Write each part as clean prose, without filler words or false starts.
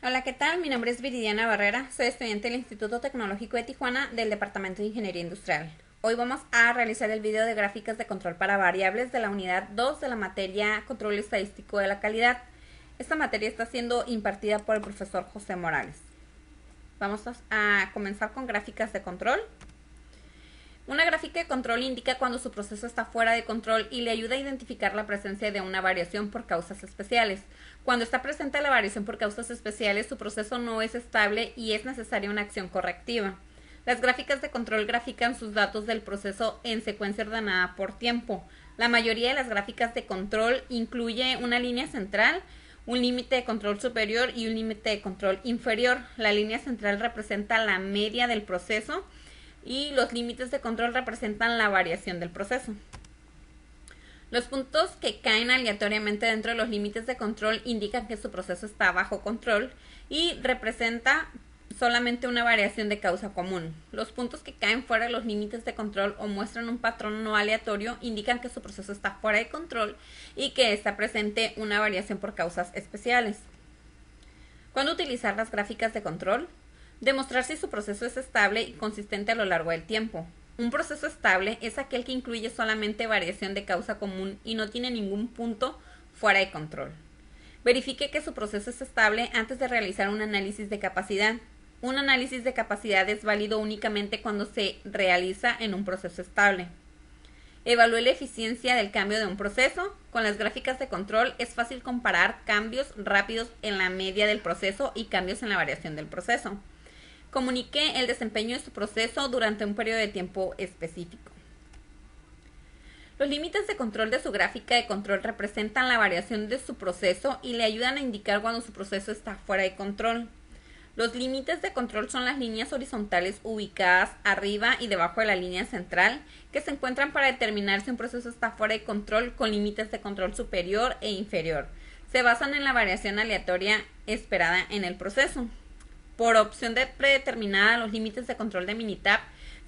Hola, ¿qué tal? Mi nombre es Viridiana Barrera, soy estudiante del Instituto Tecnológico de Tijuana del Departamento de Ingeniería Industrial. Hoy vamos a realizar el video de gráficas de control para variables de la unidad 2 de la materia Control Estadístico de la Calidad. Esta materia está siendo impartida por el profesor José Morales. Vamos a comenzar con gráficas de control. Una gráfica de control indica cuando su proceso está fuera de control y le ayuda a identificar la presencia de una variación por causas especiales. Cuando está presente la variación por causas especiales, su proceso no es estable y es necesaria una acción correctiva. Las gráficas de control grafican sus datos del proceso en secuencia ordenada por tiempo. La mayoría de las gráficas de control incluye una línea central, un límite de control superior y un límite de control inferior. La línea central representa la media del proceso y los límites de control representan la variación del proceso. Los puntos que caen aleatoriamente dentro de los límites de control indican que su proceso está bajo control y representa solamente una variación de causa común. Los puntos que caen fuera de los límites de control o muestran un patrón no aleatorio indican que su proceso está fuera de control y que está presente una variación por causas especiales. ¿Cuándo utilizar las gráficas de control? Demostrar si su proceso es estable y consistente a lo largo del tiempo. Un proceso estable es aquel que incluye solamente variación de causa común y no tiene ningún punto fuera de control. Verifique que su proceso es estable antes de realizar un análisis de capacidad. Un análisis de capacidad es válido únicamente cuando se realiza en un proceso estable. Evalúe la eficiencia del cambio de un proceso. Con las gráficas de control es fácil comparar cambios rápidos en la media del proceso y cambios en la variación del proceso. Comunique el desempeño de su proceso durante un periodo de tiempo específico. Los límites de control de su gráfica de control representan la variación de su proceso y le ayudan a indicar cuando su proceso está fuera de control. Los límites de control son las líneas horizontales ubicadas arriba y debajo de la línea central que se encuentran para determinar si un proceso está fuera de control con límites de control superior e inferior. Se basan en la variación aleatoria esperada en el proceso. Por opción predeterminada, los límites de control de Minitab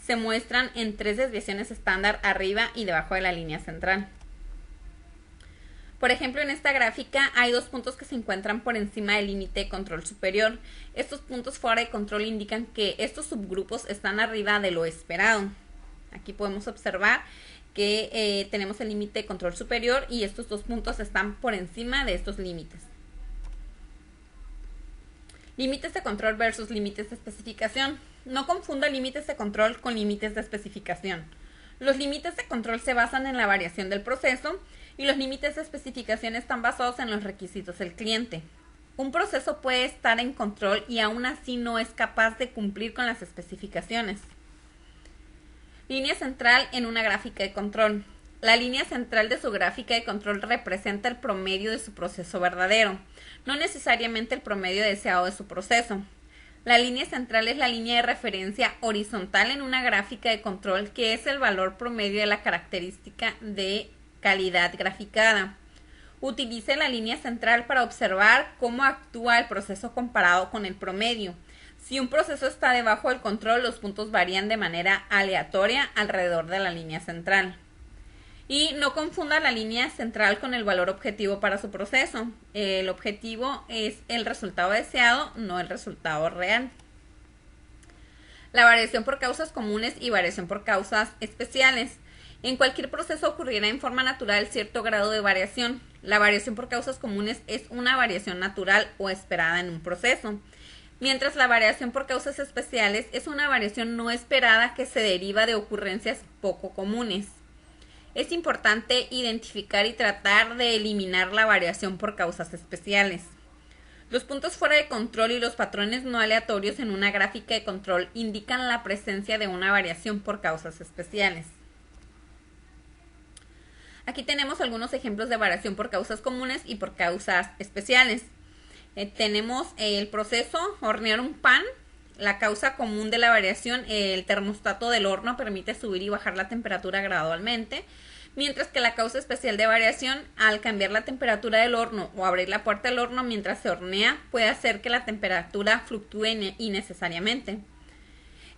se muestran en 3 desviaciones estándar arriba y debajo de la línea central. Por ejemplo, en esta gráfica hay 2 puntos que se encuentran por encima del límite de control superior. Estos puntos fuera de control indican que estos subgrupos están arriba de lo esperado. Aquí podemos observar que tenemos el límite de control superior y estos 2 puntos están por encima de estos límites. Límites de control versus límites de especificación. No confunda límites de control con límites de especificación. Los límites de control se basan en la variación del proceso y los límites de especificación están basados en los requisitos del cliente. Un proceso puede estar en control y aún así no es capaz de cumplir con las especificaciones. Línea central en una gráfica de control. La línea central de su gráfica de control representa el promedio de su proceso verdadero, no necesariamente el promedio deseado de su proceso. La línea central es la línea de referencia horizontal en una gráfica de control que es el valor promedio de la característica de calidad graficada. Utilice la línea central para observar cómo actúa el proceso comparado con el promedio. Si un proceso está debajo del control, los puntos varían de manera aleatoria alrededor de la línea central. Y no confunda la línea central con el valor objetivo para su proceso. El objetivo es el resultado deseado, no el resultado real. La variación por causas comunes y variación por causas especiales. En cualquier proceso ocurrirá en forma natural cierto grado de variación. La variación por causas comunes es una variación natural o esperada en un proceso, mientras la variación por causas especiales es una variación no esperada que se deriva de ocurrencias poco comunes. Es importante identificar y tratar de eliminar la variación por causas especiales. Los puntos fuera de control y los patrones no aleatorios en una gráfica de control indican la presencia de una variación por causas especiales. Aquí tenemos algunos ejemplos de variación por causas comunes y por causas especiales. Tenemos el proceso hornear un pan. La causa común de la variación, el termostato del horno permite subir y bajar la temperatura gradualmente, mientras que la causa especial de variación, al cambiar la temperatura del horno o abrir la puerta del horno mientras se hornea, puede hacer que la temperatura fluctúe innecesariamente.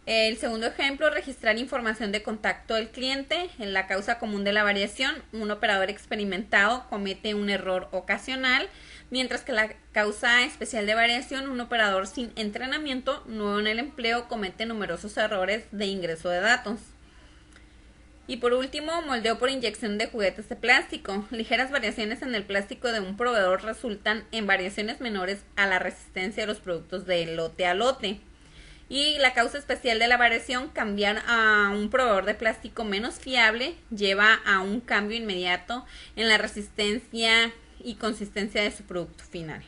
El segundo ejemplo, registrar información de contacto del cliente. En la causa común de la variación, un operador experimentado comete un error ocasional mientras que la causa especial de variación, un operador sin entrenamiento nuevo en el empleo comete numerosos errores de ingreso de datos. Y por último, moldeo por inyección de juguetes de plástico. Ligeras variaciones en el plástico de un proveedor resultan en variaciones menores a la resistencia de los productos de lote a lote. Y la causa especial de la variación, cambiar a un proveedor de plástico menos fiable, lleva a un cambio inmediato en la resistencia y consistencia de su producto final.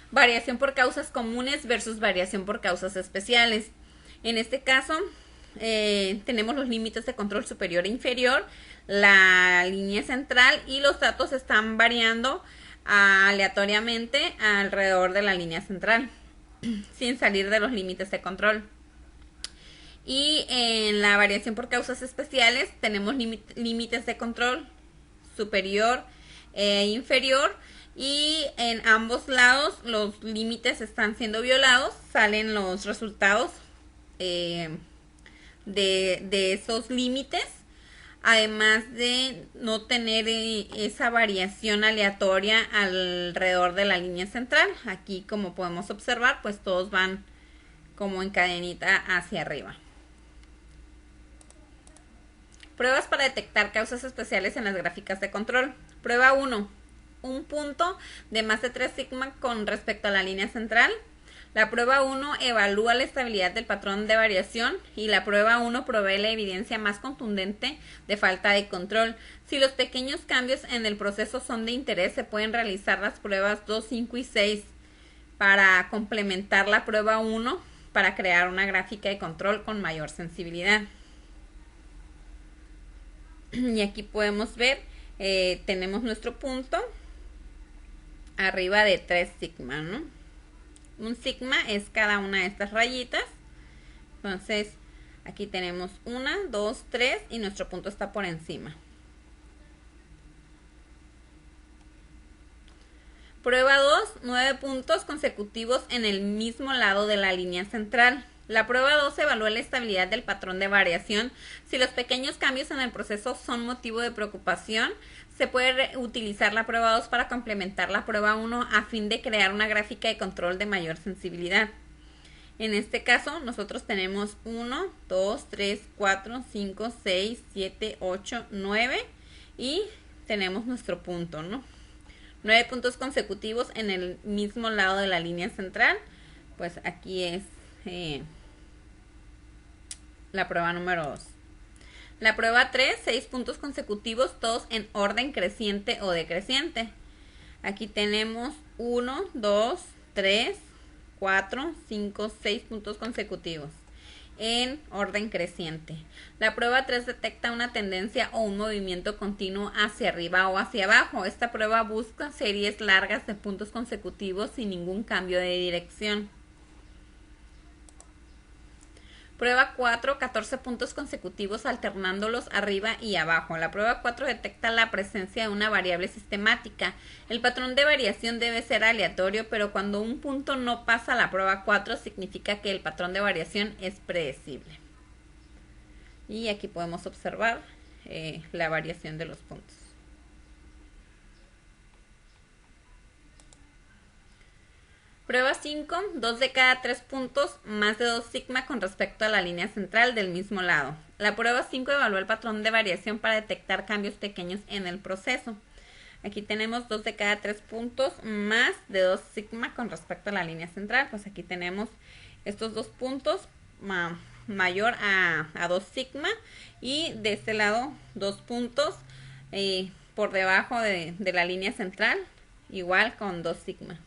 Variación por causas comunes versus variación por causas especiales. En este caso, tenemos los límites de control superior e inferior, la línea central, y los datos están variando aleatoriamente alrededor de la línea central sin salir de los límites de control. Y en la variación por causas especiales tenemos límites de control superior e inferior, y en ambos lados los límites están siendo violados, salen los resultados de esos límites, además de no tener esa variación aleatoria alrededor de la línea central. Aquí, como podemos observar, pues todos van como en cadenita hacia arriba. Pruebas para detectar causas especiales en las gráficas de control. Prueba 1. Un punto de más de 3 sigma con respecto a la línea central. La prueba 1 evalúa la estabilidad del patrón de variación, y la prueba 1 provee la evidencia más contundente de falta de control. Si los pequeños cambios en el proceso son de interés, se pueden realizar las pruebas 2, 5 y 6 para complementar la prueba 1 para crear una gráfica de control con mayor sensibilidad. Y aquí podemos ver, tenemos nuestro punto arriba de 3 sigma, ¿no? Un sigma es cada una de estas rayitas. Entonces aquí tenemos 1, 2, 3 y nuestro punto está por encima. Prueba 2, 9 puntos consecutivos en el mismo lado de la línea central. La prueba 2 evalúa la estabilidad del patrón de variación. Si los pequeños cambios en el proceso son motivo de preocupación, se puede utilizar la prueba 2 para complementar la prueba 1 a fin de crear una gráfica de control de mayor sensibilidad. En este caso, nosotros tenemos 1, 2, 3, 4, 5, 6, 7, 8, 9 y tenemos nuestro punto, ¿no? 9 puntos consecutivos en el mismo lado de la línea central. Pues aquí es la prueba número 2. La prueba 3, 6 puntos consecutivos, todos en orden creciente o decreciente. Aquí tenemos 1, 2, 3, 4, 5, 6 puntos consecutivos en orden creciente. La prueba 3 detecta una tendencia o un movimiento continuo hacia arriba o hacia abajo. Esta prueba busca series largas de puntos consecutivos sin ningún cambio de dirección. Prueba 4, 14 puntos consecutivos alternándolos arriba y abajo. La prueba 4 detecta la presencia de una variable sistemática. El patrón de variación debe ser aleatorio, pero cuando un punto no pasa a la prueba 4 significa que el patrón de variación es predecible. Y aquí podemos observar la variación de los puntos. Prueba 5, 2 de cada 3 puntos, más de 2 sigma con respecto a la línea central del mismo lado. La prueba 5 evalúa el patrón de variación para detectar cambios pequeños en el proceso. Aquí tenemos 2 de cada 3 puntos, más de 2 sigma con respecto a la línea central. Pues aquí tenemos estos dos puntos mayor a 2 sigma, y de este lado 2 puntos por debajo de la línea central, igual con 2 sigma.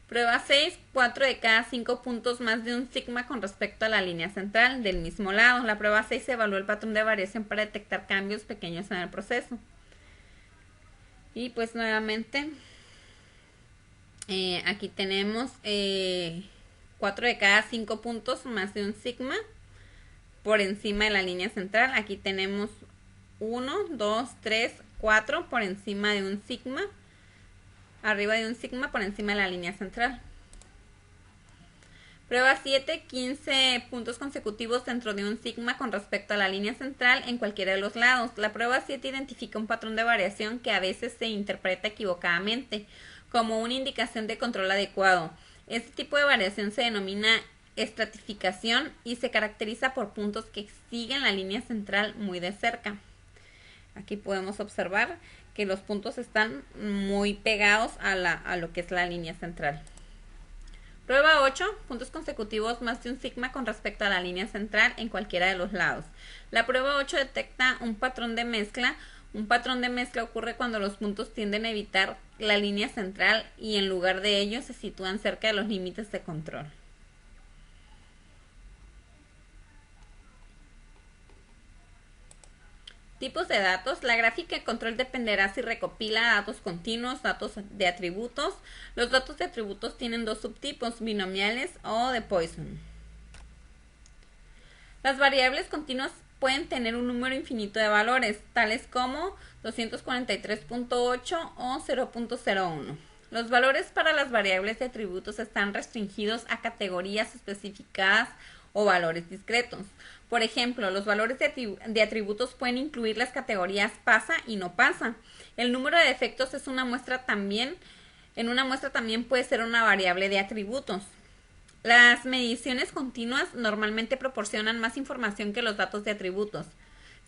Prueba 6, 4 de cada 5 puntos, más de 1 sigma con respecto a la línea central del mismo lado. La prueba 6 evalúa el patrón de variación para detectar cambios pequeños en el proceso. Y pues nuevamente aquí tenemos 4 de cada 5 puntos, más de 1 sigma por encima de la línea central. Aquí tenemos 1, 2, 3, 4 por encima de 1 sigma. Arriba de 1 sigma por encima de la línea central. Prueba 7, 15 puntos consecutivos dentro de un sigma con respecto a la línea central en cualquiera de los lados. La prueba 7 identifica un patrón de variación que a veces se interpreta equivocadamente como una indicación de control adecuado. Este tipo de variación se denomina estratificación y se caracteriza por puntos que siguen la línea central muy de cerca. Aquí podemos observar que los puntos están muy pegados a lo que es la línea central. Prueba 8, puntos consecutivos más de un sigma con respecto a la línea central en cualquiera de los lados. La prueba 8 detecta un patrón de mezcla. Un patrón de mezcla ocurre cuando los puntos tienden a evitar la línea central y en lugar de ello se sitúan cerca de los límites de control. Tipos de datos. La gráfica de control dependerá si recopila datos continuos, datos de atributos. Los datos de atributos tienen dos subtipos, binomiales o de Poisson. Las variables continuas pueden tener un número infinito de valores, tales como 243.8 o 0.01. Los valores para las variables de atributos están restringidos a categorías especificadas o valores discretos. Por ejemplo, los valores de atributos pueden incluir las categorías pasa y no pasa. El número de defectos es una muestra también, en una muestra también puede ser una variable de atributos. Las mediciones continuas normalmente proporcionan más información que los datos de atributos.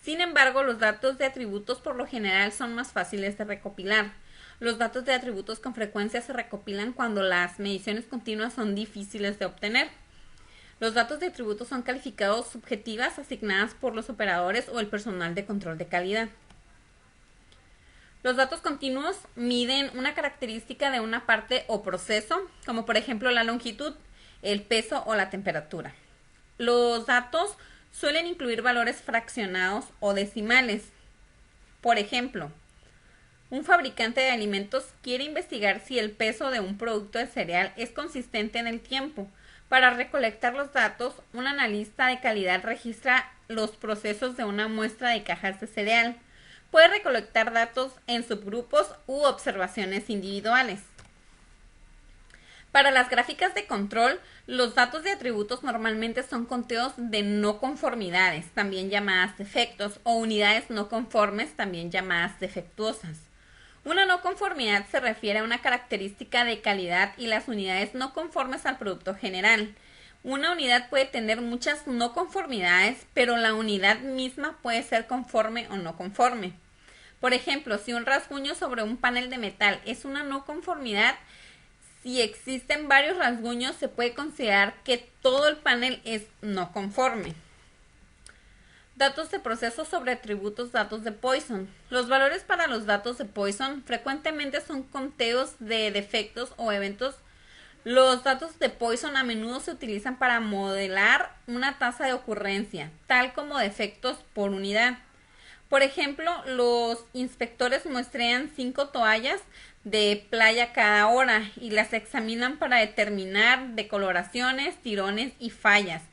Sin embargo, los datos de atributos por lo general son más fáciles de recopilar. Los datos de atributos con frecuencia se recopilan cuando las mediciones continuas son difíciles de obtener. Los datos de atributos son calificados subjetivas asignadas por los operadores o el personal de control de calidad. Los datos continuos miden una característica de una parte o proceso, como por ejemplo la longitud, el peso o la temperatura. Los datos suelen incluir valores fraccionados o decimales. Por ejemplo, un fabricante de alimentos quiere investigar si el peso de un producto de cereal es consistente en el tiempo. Para recolectar los datos, un analista de calidad registra los procesos de una muestra de cajas de cereal. Puede recolectar datos en subgrupos u observaciones individuales. Para las gráficas de control, los datos de atributos normalmente son conteos de no conformidades, también llamadas defectos, o unidades no conformes, también llamadas defectuosas. Una no conformidad se refiere a una característica de calidad y las unidades no conformes al producto general. Una unidad puede tener muchas no conformidades, pero la unidad misma puede ser conforme o no conforme. Por ejemplo, si un rasguño sobre un panel de metal es una no conformidad, si existen varios rasguños se puede considerar que todo el panel es no conforme. Datos de procesos sobre atributos, datos de Poisson. Los valores para los datos de Poisson frecuentemente son conteos de defectos o eventos. Los datos de Poisson a menudo se utilizan para modelar una tasa de ocurrencia, tal como defectos por unidad. Por ejemplo, los inspectores muestrean 5 toallas de playa cada hora y las examinan para determinar decoloraciones, tirones y fallas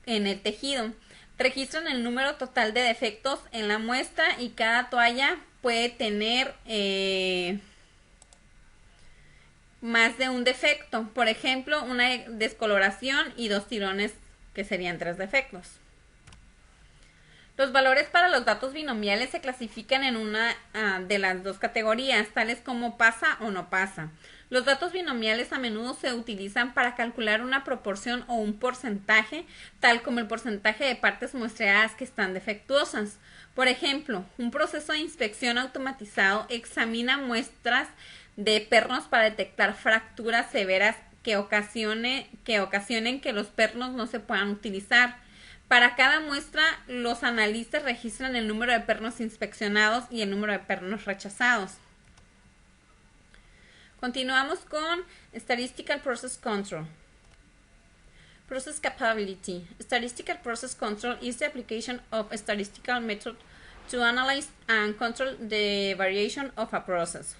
en el tejido. Registran el número total de defectos en la muestra y cada toalla puede tener más de un defecto. Por ejemplo, una descoloración y 2 tirones, que serían 3 defectos. Los valores para los datos binomiales se clasifican en una de las dos categorías, tales como pasa o no pasa. Los datos binomiales a menudo se utilizan para calcular una proporción o un porcentaje, tal como el porcentaje de partes muestreadas que están defectuosas. Por ejemplo, un proceso de inspección automatizado examina muestras de pernos para detectar fracturas severas que ocasionen que los pernos no se puedan utilizar. Para cada muestra, los analistas registran el número de pernos inspeccionados y el número de pernos rechazados. Continuamos con Statistical Process Control. Process Capability. Statistical Process Control is the application of a statistical method to analyze and control the variation of a process.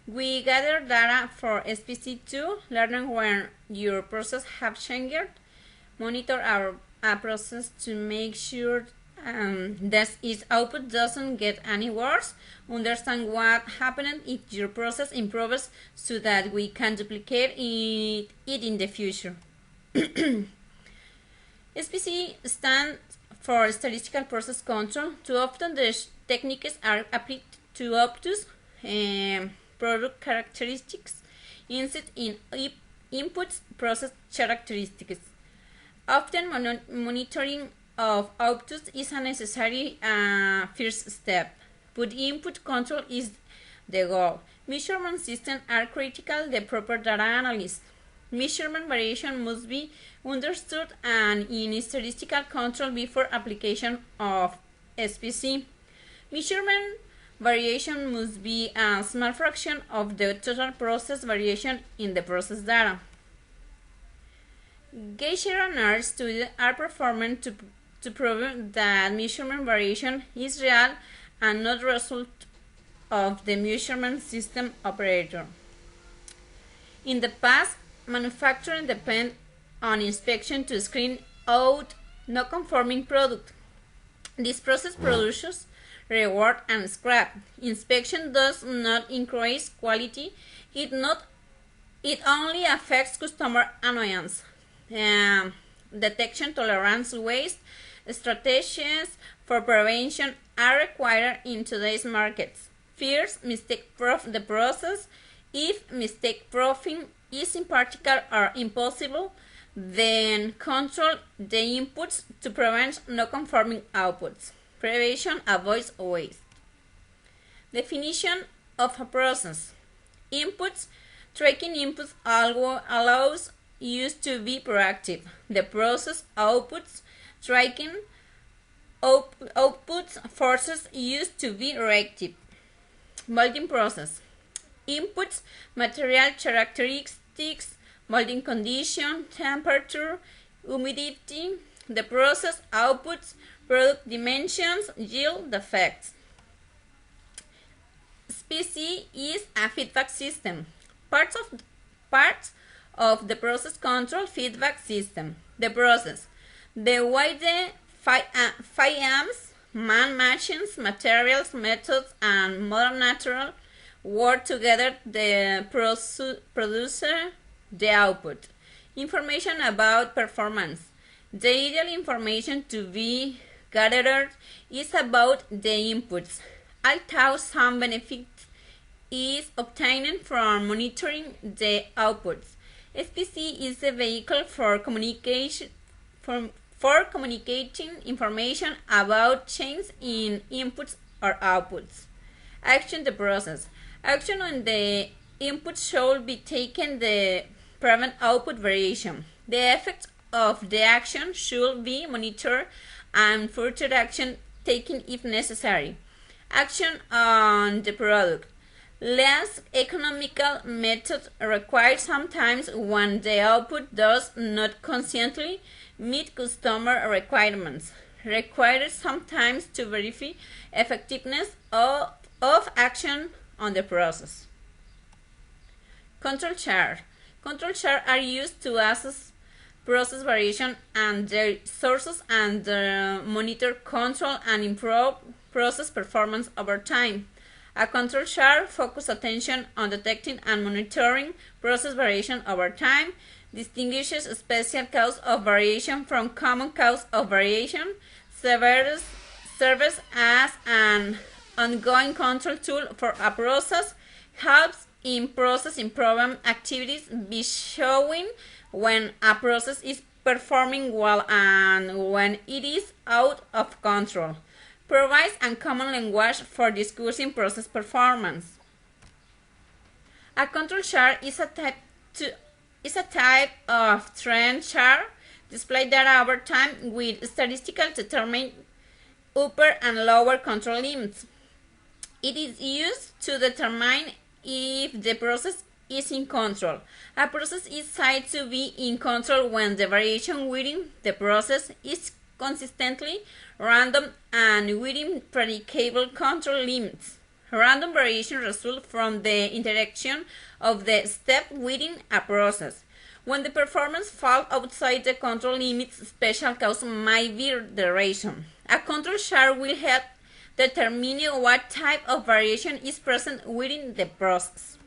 We gather data for SPC to learn when your process have changed, monitor our process to make sure that its output doesn't get any worse, understand what happened if your process improves so that we can duplicate it in the future. SPC stands for Statistical Process Control. Too often the techniques are applied to obtuse product characteristics instead in inputs process characteristics. Often monitoring of obtuse is a necessary first step, but input control is the goal. Measurement systems are critical to proper data analysis. Measurement variation must be understood and in statistical control before application of SPC. Measurement variation must be a small fraction of the total process variation in the process data. Geiger and R studies are performed to prove that measurement variation is real and not the result of the measurement system operator. In the past, manufacturers depend on inspection to screen out non-conforming product. This process produces reward and scrap. Inspection does not increase quality. It only affects customer annoyance. Detection tolerance waste strategies for prevention are required in today's markets. First, mistake-proof the process. If mistake-proofing is impractical or impossible, then control the inputs to prevent non-conforming outputs. Prevention avoids waste. Definition of a process. Inputs. Tracking inputs allows use to be proactive. The process outputs. Tracking outputs forces use to be reactive. Molding process. Inputs, material characteristics, molding condition, temperature, humidity. The process outputs, product dimensions, yield defects. SPC is a feedback system. Parts of the process control feedback system. The process. The way the FIAMs, man machines, materials, methods, and modern natural work together the producer the output. Information about performance. The ideal information to be gathered is about the inputs, although some benefit is obtained from monitoring the outputs. SPC is the vehicle for communicating information about changes in inputs or outputs. Action the process. Action on the input should be taken to prevent output variation. The effects of the action should be monitored and further action taken if necessary. Action on the product. Less economical methods required sometimes when the output does not consistently meet customer requirements. Required sometimes to verify effectiveness of action on the process. Control chart. Control charts are used to assess process variation and their sources and monitor, control, and improve process performance over time. A control chart focuses attention on detecting and monitoring process variation over time, distinguishes special cause of variation from common cause of variation, serves as an ongoing control tool for a process, helps in process improvement activities by showing when a process is performing well and when it is out of control. Provides a common language for discussing process performance. A control chart is a type of trend chart display data over time with statistical determine upper and lower control limits. It is used to determine if the process is in control. A process is said to be in control when the variation within the process is consistently random and within predictable control limits. Random variation results from the interaction of the step within a process. When the performance falls outside the control limits, special cause might be the reason. A control chart will help determine what type of variation is present within the process.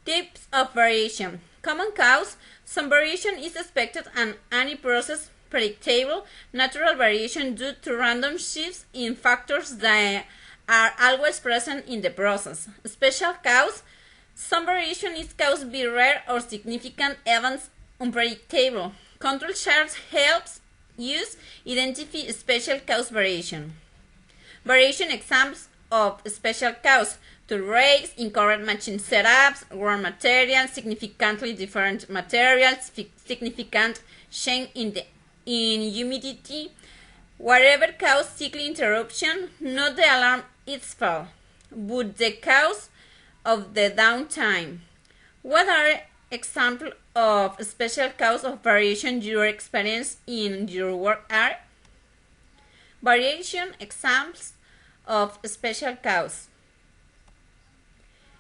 Types of variation. Common cause. Some variation is expected and any process predictable. Natural variation due to random shifts in factors that are always present in the process. Special cause. Some variation is caused by rare or significant events unpredictable. Control charts helps use identify special cause variation. Variation examples of special cause: tolerates, incorrect machine setups, wrong materials, significantly different materials, significant change in humidity, whatever cause cycle interruption, not the alarm itself, but the cause of the downtime. What are examples of special cause of variation you experience in your work are? Variation examples of special cause.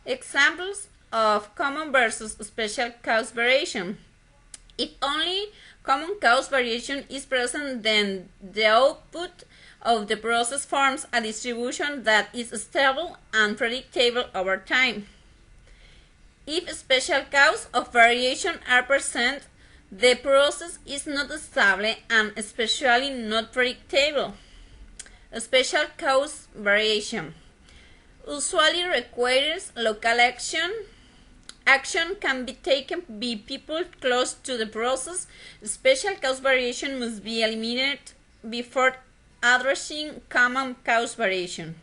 Examples of common versus special cause variation. If only common cause variation is present, then the output of the process forms a distribution that is stable and predictable over time. If special cause of variation are present, the process is not stable and especially not predictable. Special cause variation usually requires local action. Action can be taken by people close to the process. Special cause variation must be eliminated before addressing common cause variation.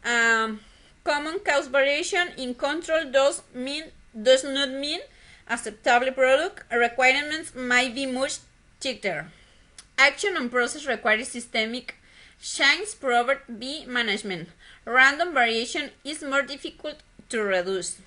Common cause variation in control does not mean acceptable product. Requirements might be much tighter. Action on process requires systemic change provided by management. Random variation is more difficult to reduce.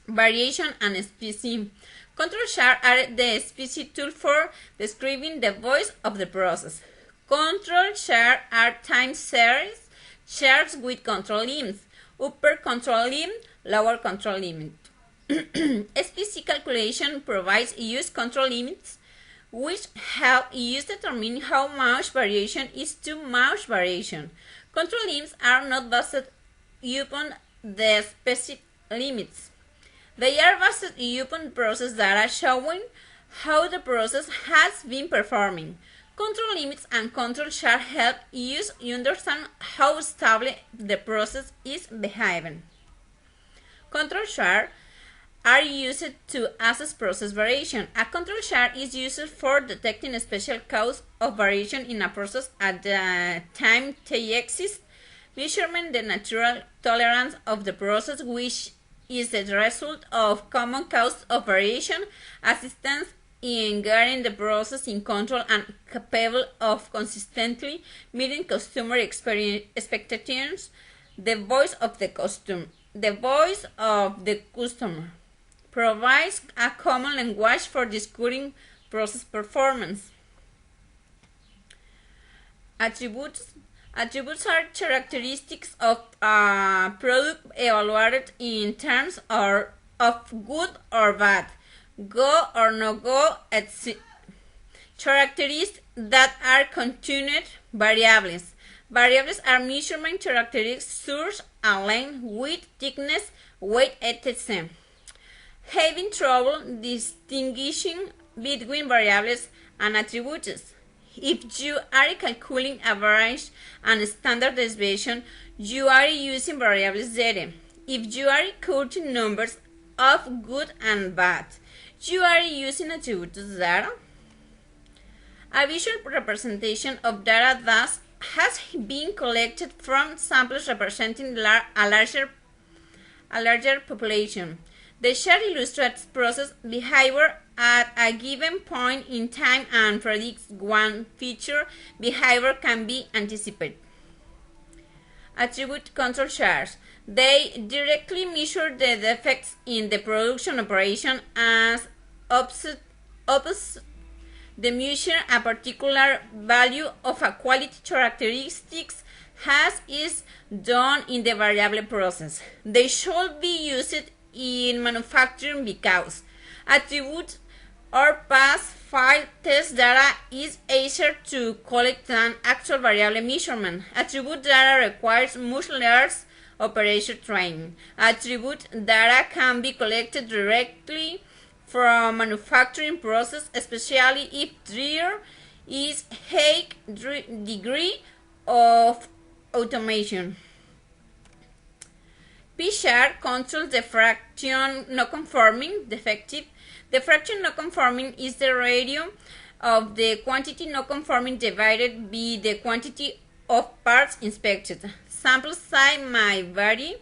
Variation and species. Control charts are the species tool for describing the voice of the process. Control charts are time series charts with control limits, upper control limit, lower control limit. SPC calculation provides use control limits, which help use determine how much variation is too much variation. Control limits are not based upon the specific limits. They are based upon process data showing how the process has been performing. Control limits and control chart help us understand how stable the process is behaving. Control charts are used to assess process variation. A control chart is used for detecting a special cause of variation in a process at the time they exist, measuring the natural tolerance of the process, which is the result of common cause of variation, assistance in getting the process in control and capable of consistently meeting customer expectations. The voice of the customer provides a common language for describing process performance. Attributes are characteristics of a product evaluated in terms of good or bad, go or no go, etc. Characteristics that are continued variables. Variables are measurement characteristics such as length, width, thickness, weight, etc. Having trouble distinguishing between variables and attributes. If you are calculating average and standard deviation, you are using variables data. If you are counting numbers of good and bad, you are using attributes data. A visual representation of data thus has been collected from samples representing a larger population. The chart illustrates process behavior at a given point in time and predicts one future behavior can be anticipated. Attribute control charts. They directly measure the defects in the production operation as opposite. The measure a particular value of a quality characteristics is done in the variable process. They should be used in manufacturing because attributes or past file test data is easier to collect than actual variable measurement. Attribute data requires much less operation training. Attribute data can be collected directly from manufacturing process, especially if there is high degree of automation. P-chart controls the fraction non-conforming defective. The fraction non-conforming is the ratio of the quantity non-conforming divided by the quantity of parts inspected. Sample size may vary.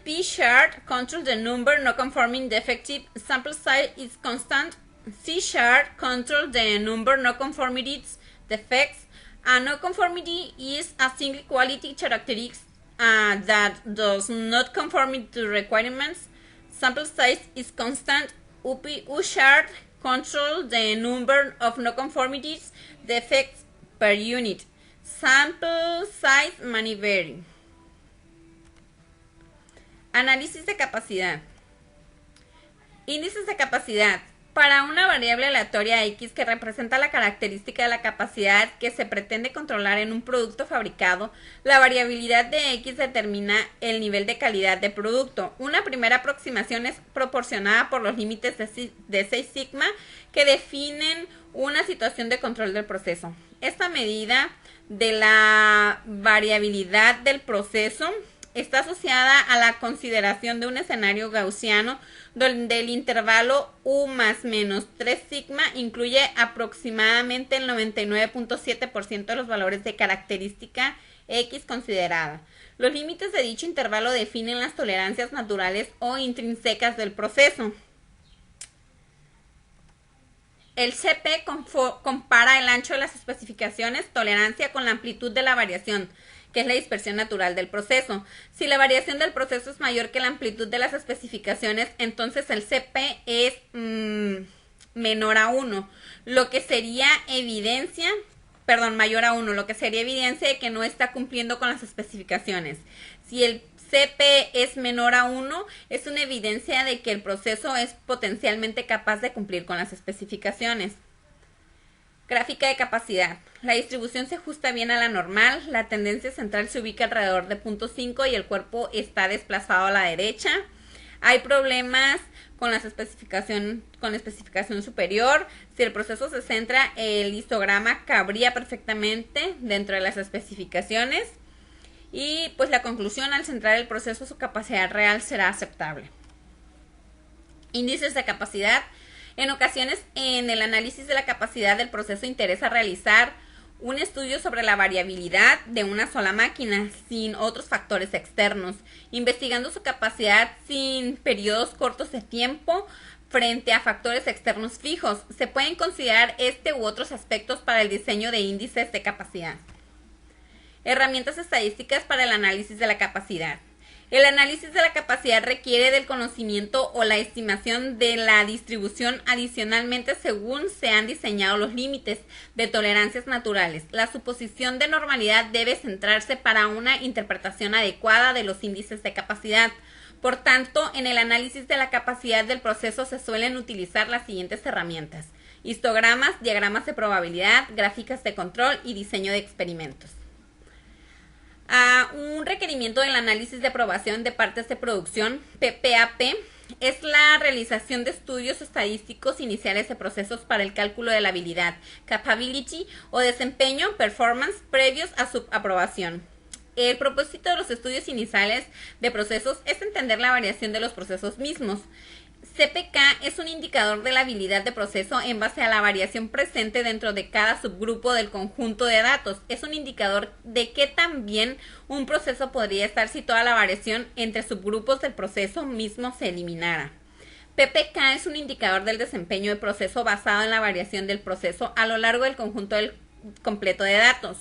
P-chart controls the number non-conforming defective. Sample size is constant. C-chart controls the number non-conformities defects. A non-conformity is a single quality characteristic that does not conform to requirements. Sample size is constant. U-chart controls the number of non-conformities defects per unit. Sample size may vary. Análisis de capacidad. Índices de capacidad. Para una variable aleatoria X que representa la característica de la capacidad que se pretende controlar en un producto fabricado, la variabilidad de X determina el nivel de calidad de producto. Una primera aproximación es proporcionada por los límites de 6 sigma que definen una situación de control del proceso. Esta medida de la variabilidad del proceso está asociada a la consideración de un escenario gaussiano donde el intervalo U más menos 3 sigma incluye aproximadamente el 99.7% de los valores de característica X considerada. Los límites de dicho intervalo definen las tolerancias naturales o intrínsecas del proceso. El CP compara el ancho de las especificaciones, tolerancia, con la amplitud de la variación, que es la dispersión natural del proceso. Si la variación del proceso es mayor que la amplitud de las especificaciones, entonces el CP es menor a 1, lo que sería mayor a 1, lo que sería evidencia de que no está cumpliendo con las especificaciones. Si el CP es menor a 1, es una evidencia de que el proceso es potencialmente capaz de cumplir con las especificaciones. Gráfica de capacidad. La distribución se ajusta bien a la normal, la tendencia central se ubica alrededor de 0.5 y el cuerpo está desplazado a la derecha. Hay problemas con la especificación superior. Si el proceso se centra, el histograma cabría perfectamente dentro de las especificaciones. Y pues la conclusión, al centrar el proceso, su capacidad real será aceptable. Índices de capacidad. En ocasiones, en el análisis de la capacidad del proceso interesa realizar un estudio sobre la variabilidad de una sola máquina, sin otros factores externos, investigando su capacidad sin periodos cortos de tiempo frente a factores externos fijos. Se pueden considerar este u otros aspectos para el diseño de índices de capacidad. Herramientas estadísticas para el análisis de la capacidad. El análisis de la capacidad requiere del conocimiento o la estimación de la distribución adicionalmente según se han diseñado los límites de tolerancias naturales. La suposición de normalidad debe centrarse para una interpretación adecuada de los índices de capacidad. Por tanto, en el análisis de la capacidad del proceso se suelen utilizar las siguientes herramientas: histogramas, diagramas de probabilidad, gráficas de control y diseño de experimentos. Un requerimiento del análisis de aprobación de partes de producción, PPAP, es la realización de estudios estadísticos iniciales de procesos para el cálculo de la habilidad, capability o desempeño, performance, previos a su aprobación. El propósito de los estudios iniciales de procesos es entender la variación de los procesos mismos. CPK es un indicador de la habilidad de proceso en base a la variación presente dentro de cada subgrupo del conjunto de datos. Es un indicador de qué tan bien un proceso podría estar si toda la variación entre subgrupos del proceso mismo se eliminara. PPK es un indicador del desempeño del proceso basado en la variación del proceso a lo largo del conjunto completo de datos.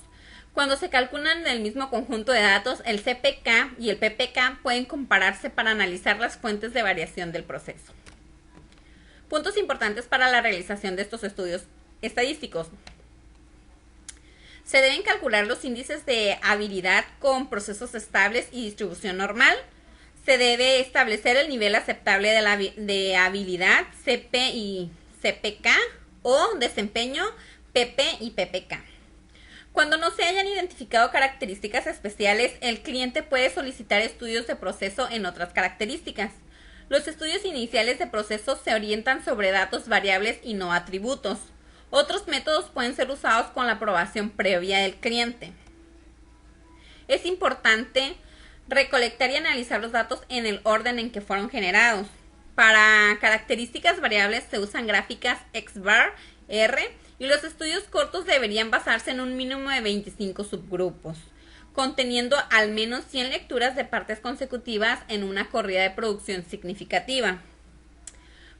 Cuando se calculan el mismo conjunto de datos, el CPK y el PPK pueden compararse para analizar las fuentes de variación del proceso. Puntos importantes para la realización de estos estudios estadísticos. Se deben calcular los índices de habilidad con procesos estables y distribución normal. Se debe establecer el nivel aceptable de habilidad, CP y CPK, o desempeño, PP y PPK. Cuando no se hayan identificado características especiales, el cliente puede solicitar estudios de proceso en otras características. Los estudios iniciales de proceso se orientan sobre datos variables y no atributos. Otros métodos pueden ser usados con la aprobación previa del cliente. Es importante recolectar y analizar los datos en el orden en que fueron generados. Para características variables se usan gráficas XBAR, R, y los estudios cortos deberían basarse en un mínimo de 25 subgrupos, conteniendo al menos 100 lecturas de partes consecutivas en una corrida de producción significativa.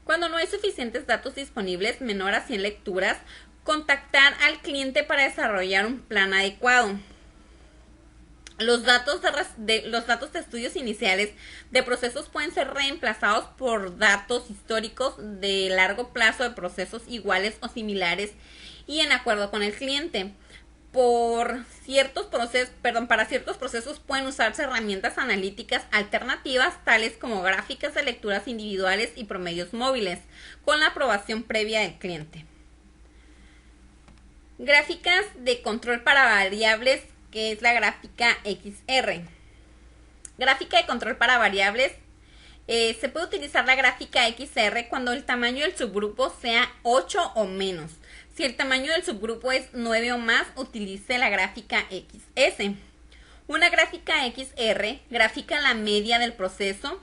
Cuando no hay suficientes datos disponibles, menor a 100 lecturas, contactar al cliente para desarrollar un plan adecuado. Los datos de estudios iniciales de procesos pueden ser reemplazados por datos históricos de largo plazo de procesos iguales o similares y en acuerdo con el cliente. Para ciertos procesos pueden usarse herramientas analíticas alternativas tales como gráficas de lecturas individuales y promedios móviles, con la aprobación previa del cliente. Gráficas de control para variables, que es la gráfica XR. Gráfica de control para variables. Se puede utilizar la gráfica XR cuando el tamaño del subgrupo sea 8 o menos. Si el tamaño del subgrupo es 9 o más, utilice la gráfica XS. Una gráfica XR grafica la media del proceso,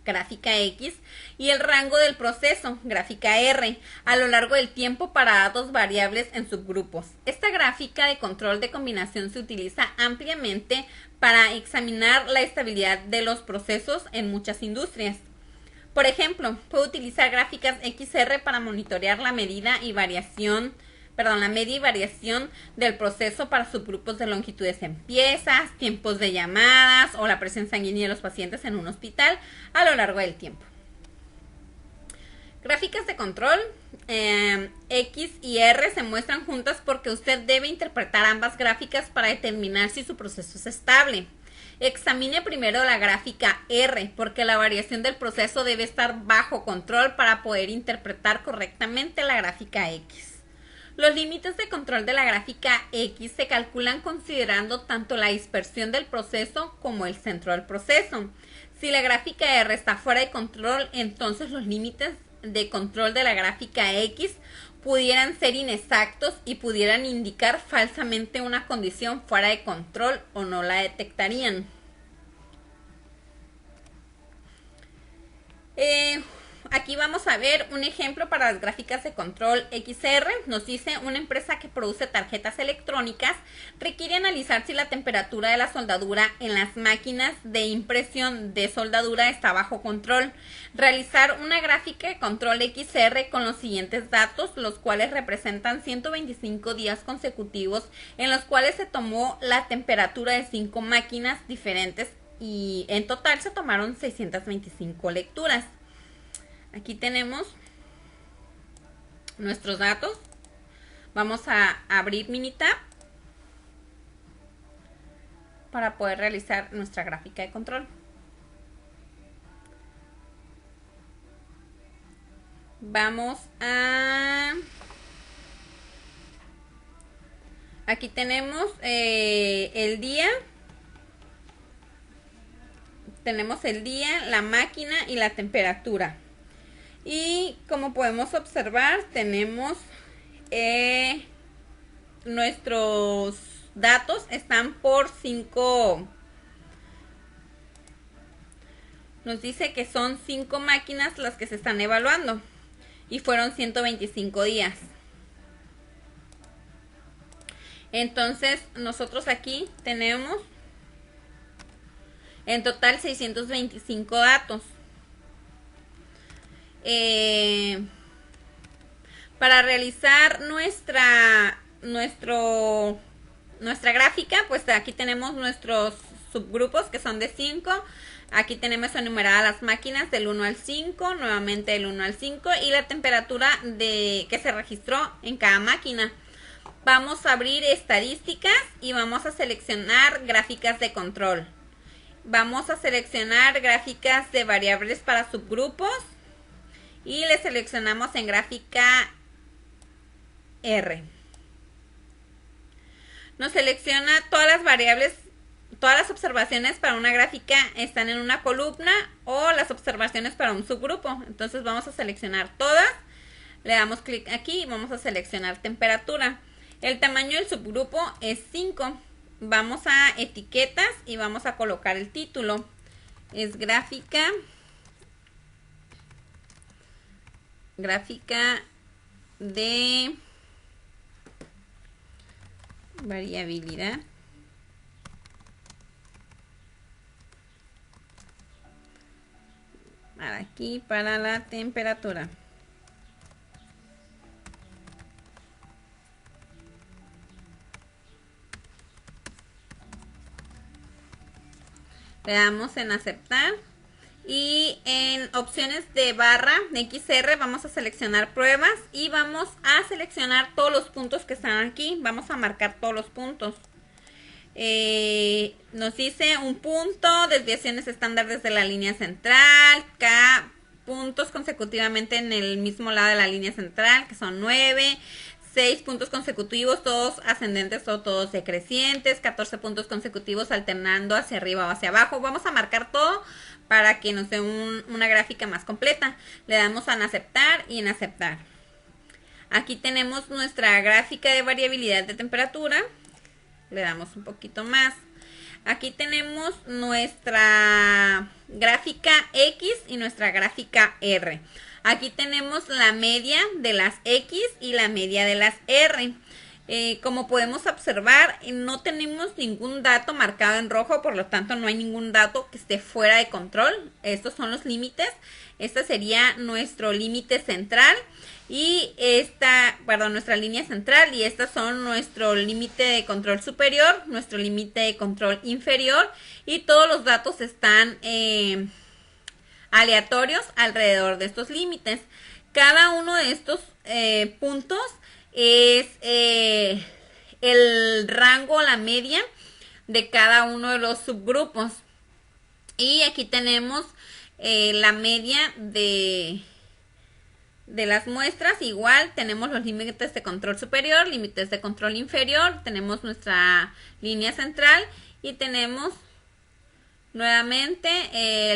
gráfica X, y el rango del proceso, gráfica R, a lo largo del tiempo para datos variables en subgrupos. Esta gráfica de control de combinación se utiliza ampliamente para examinar la estabilidad de los procesos en muchas industrias. Por ejemplo, puede utilizar gráficas XR para monitorear la media y variación del proceso para subgrupos de longitudes en piezas, tiempos de llamadas o la presión sanguínea de los pacientes en un hospital a lo largo del tiempo. Gráficas de control X y R se muestran juntas porque usted debe interpretar ambas gráficas para determinar si su proceso es estable. Examine primero la gráfica R porque la variación del proceso debe estar bajo control para poder interpretar correctamente la gráfica X. Los límites de control de la gráfica X se calculan considerando tanto la dispersión del proceso como el centro del proceso. Si la gráfica R está fuera de control, entonces los límites de control de la gráfica X pudieran ser inexactos y pudieran indicar falsamente una condición fuera de control o no la detectarían. Aquí vamos a ver un ejemplo para las gráficas de control XR. Nos dice: una empresa que produce tarjetas electrónicas requiere analizar si la temperatura de la soldadura en las máquinas de impresión de soldadura está bajo control. Realizar una gráfica de control XR con los siguientes datos, los cuales representan 125 días consecutivos en los cuales se tomó la temperatura de 5 máquinas diferentes y en total se tomaron 625 lecturas. Aquí tenemos nuestros datos. Vamos a abrir Minitab para poder realizar nuestra gráfica de control. Vamos a... Aquí tenemos el día. Tenemos el día, la máquina y la temperatura. Y como podemos observar, tenemos nuestros datos están por 5. Nos dice que son 5 máquinas las que se están evaluando y fueron 125 días. Entonces nosotros aquí tenemos en total 625 datos. Para realizar nuestra gráfica, pues aquí tenemos nuestros subgrupos que son de 5. Aquí tenemos enumeradas las máquinas del 1 al 5, nuevamente del 1 al 5 y la temperatura que se registró en cada máquina. Vamos a abrir estadísticas y vamos a seleccionar gráficas de control. Vamos a seleccionar gráficas de variables para subgrupos y le seleccionamos en gráfica R. Nos selecciona todas las variables, todas las observaciones para una gráfica están en una columna o las observaciones para un subgrupo. Entonces vamos a seleccionar todas, le damos clic aquí y vamos a seleccionar temperatura. El tamaño del subgrupo es 5. Vamos a etiquetas y vamos a colocar el título. Es gráfica de variabilidad aquí para la temperatura. Le damos en aceptar y en opciones de barra de XR vamos a seleccionar pruebas y vamos a seleccionar todos los puntos que están aquí. Vamos a marcar todos los puntos. Nos dice un punto, desviaciones estándar desde la línea central, K puntos consecutivamente en el mismo lado de la línea central, que son 9, 6 puntos consecutivos, todos ascendentes o todos decrecientes, 14 puntos consecutivos alternando hacia arriba o hacia abajo. Vamos a marcar todo para que nos dé una gráfica más completa. Le damos en aceptar y en aceptar. Aquí tenemos nuestra gráfica de variabilidad de temperatura. Le damos un poquito más. Aquí tenemos nuestra gráfica X y nuestra gráfica R. Aquí tenemos la media de las X y la media de las R. Como podemos observar, no tenemos ningún dato marcado en rojo, por lo tanto no hay ningún dato que esté fuera de control. Estos son los límites. Este sería nuestro límite central y nuestra línea central, y estas son nuestro límite de control superior, nuestro límite de control inferior, y todos los datos están aleatorios alrededor de estos límites. Cada uno de estos puntos es el rango, la media de cada uno de los subgrupos. Y aquí tenemos la media de las muestras. Igual tenemos los límites de control superior, límites de control inferior, tenemos nuestra línea central y tenemos nuevamente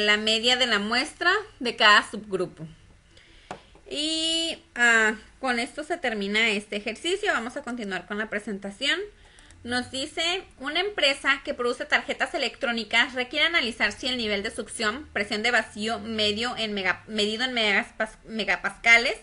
la media de la muestra de cada subgrupo. Y con esto se termina este ejercicio. Vamos a continuar con la presentación. Nos dice, una empresa que produce tarjetas electrónicas requiere analizar si el nivel de succión, presión de vacío medido en megapascales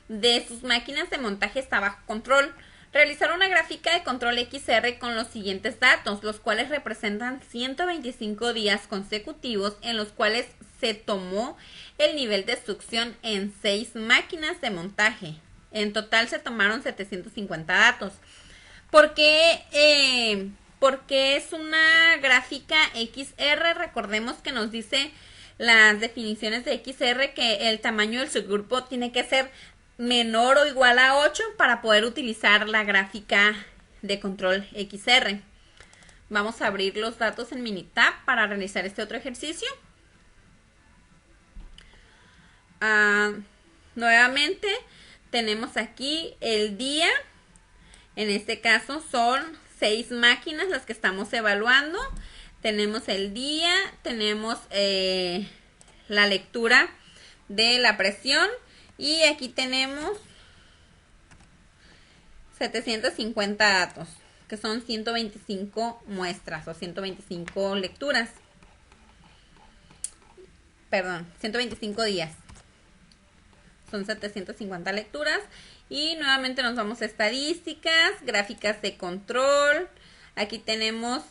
de sus máquinas de montaje está bajo control. Realizar una gráfica de control XR con los siguientes datos, los cuales representan 125 días consecutivos en los cuales se tomó el nivel de succión en 6 máquinas de montaje. En total se tomaron 750 datos. ¿Por qué es una gráfica XR? Recordemos que nos dice las definiciones de XR que el tamaño del subgrupo tiene que ser menor o igual a 8 para poder utilizar la gráfica de control XR. Vamos a abrir los datos en Minitab para realizar este otro ejercicio. Nuevamente tenemos aquí el día. En este caso son 6 máquinas las que estamos evaluando. Tenemos el día, tenemos la lectura de la presión y aquí tenemos 750 datos, que son 125 muestras o 125 lecturas. Perdón, 125 días. Son 750 lecturas. Y nuevamente nos vamos a estadísticas, gráficas de control. Aquí tenemos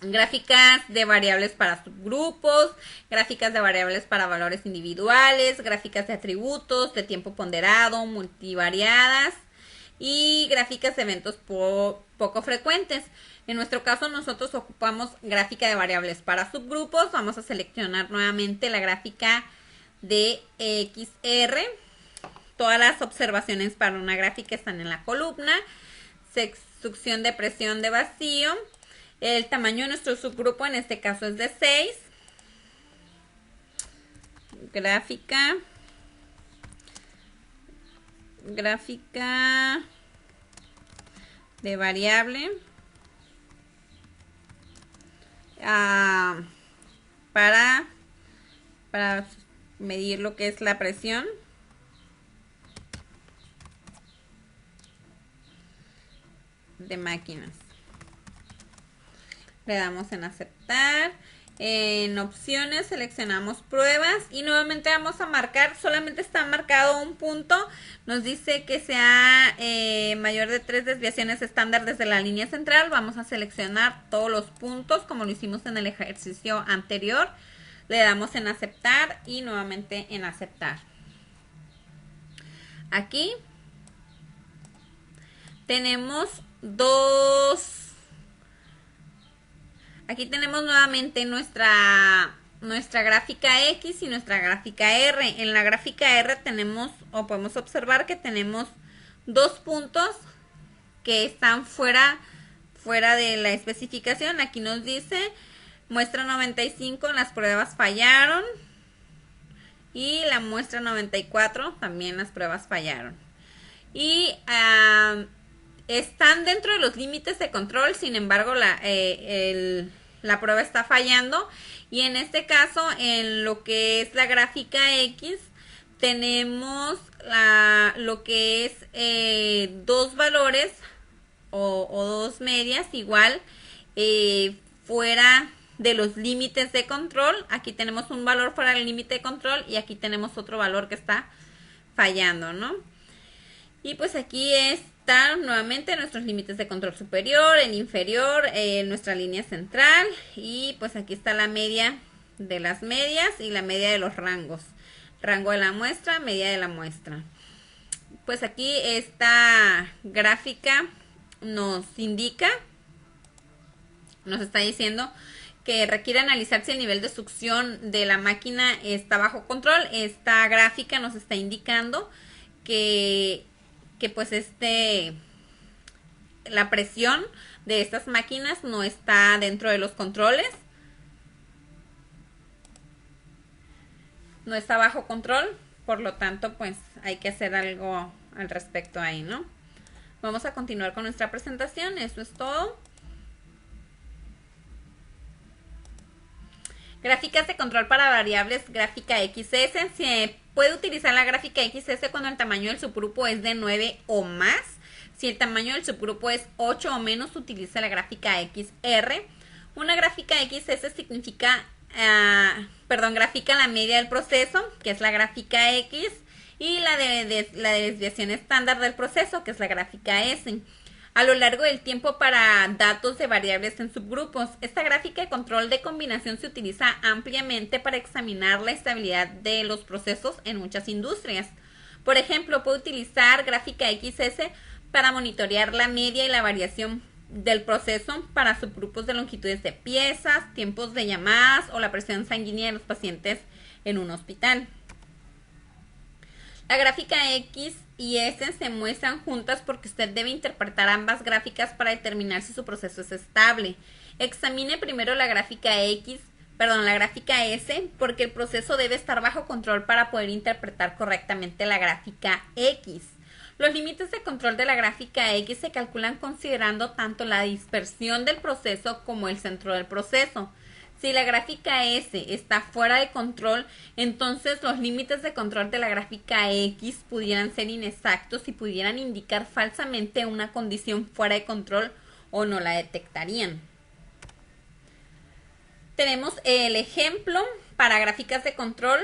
gráficas de variables para subgrupos, gráficas de variables para valores individuales, gráficas de atributos, de tiempo ponderado, multivariadas y gráficas de eventos poco frecuentes. En nuestro caso nosotros ocupamos gráfica de variables para subgrupos. Vamos a seleccionar nuevamente la gráfica de XR. Todas las observaciones para una gráfica están en la columna. Succión de presión de vacío. El tamaño de nuestro subgrupo en este caso es de 6. Gráfica de variable para medir lo que es la presión. De máquinas. Le damos en aceptar. En opciones seleccionamos pruebas y nuevamente vamos a marcar, solamente está marcado un punto, nos dice que sea mayor de 3 desviaciones estándar desde la línea central. Vamos a seleccionar todos los puntos como lo hicimos en el ejercicio anterior. Le damos en aceptar y nuevamente en aceptar. Aquí tenemos aquí tenemos nuevamente nuestra gráfica X y nuestra gráfica R. En la gráfica R tenemos, o podemos observar que tenemos dos puntos que están fuera de la especificación. Aquí nos dice muestra 95, las pruebas fallaron, y la muestra 94 también las pruebas fallaron. Y están dentro de los límites de control, sin embargo la prueba está fallando. Y en este caso, en lo que es la gráfica X, tenemos lo que es dos valores o dos medias igual fuera de los límites de control. Aquí tenemos un valor fuera del límite de control y aquí tenemos otro valor que está fallando, ¿no? Y pues aquí están nuevamente nuestros límites de control superior, el inferior, nuestra línea central, y pues aquí está la media de las medias y la media de los rangos. Rango de la muestra, media de la muestra. Pues aquí esta gráfica nos indica, nos está diciendo que requiere analizar si el nivel de succión de la máquina está bajo control. Esta gráfica nos está indicando que pues la presión de estas máquinas no está dentro de los controles, no está bajo control, por lo tanto pues hay que hacer algo al respecto ahí, ¿no? Vamos a continuar con nuestra presentación. Eso es todo. Gráficas de control para variables, gráfica XS. Se puede utilizar la gráfica XS cuando el tamaño del subgrupo es de 9 o más. Si el tamaño del subgrupo es 8 o menos, utiliza la gráfica XR. Una gráfica XS significa, grafica la media del proceso, que es la gráfica X, y la desviación estándar del proceso, que es la gráfica S. A lo largo del tiempo para datos de variables en subgrupos. Esta gráfica de control de combinación se utiliza ampliamente para examinar la estabilidad de los procesos en muchas industrias. Por ejemplo, puede utilizar gráfica XS para monitorear la media y la variación del proceso para subgrupos de longitudes de piezas, tiempos de llamadas o la presión sanguínea de los pacientes en un hospital. La gráfica X y S se muestran juntas porque usted debe interpretar ambas gráficas para determinar si su proceso es estable. Examine primero la gráfica S, porque el proceso debe estar bajo control para poder interpretar correctamente la gráfica X. Los límites de control de la gráfica X se calculan considerando tanto la dispersión del proceso como el centro del proceso. Si la gráfica S está fuera de control, entonces los límites de control de la gráfica X pudieran ser inexactos y pudieran indicar falsamente una condición fuera de control o no la detectarían. Tenemos el ejemplo para gráficas de control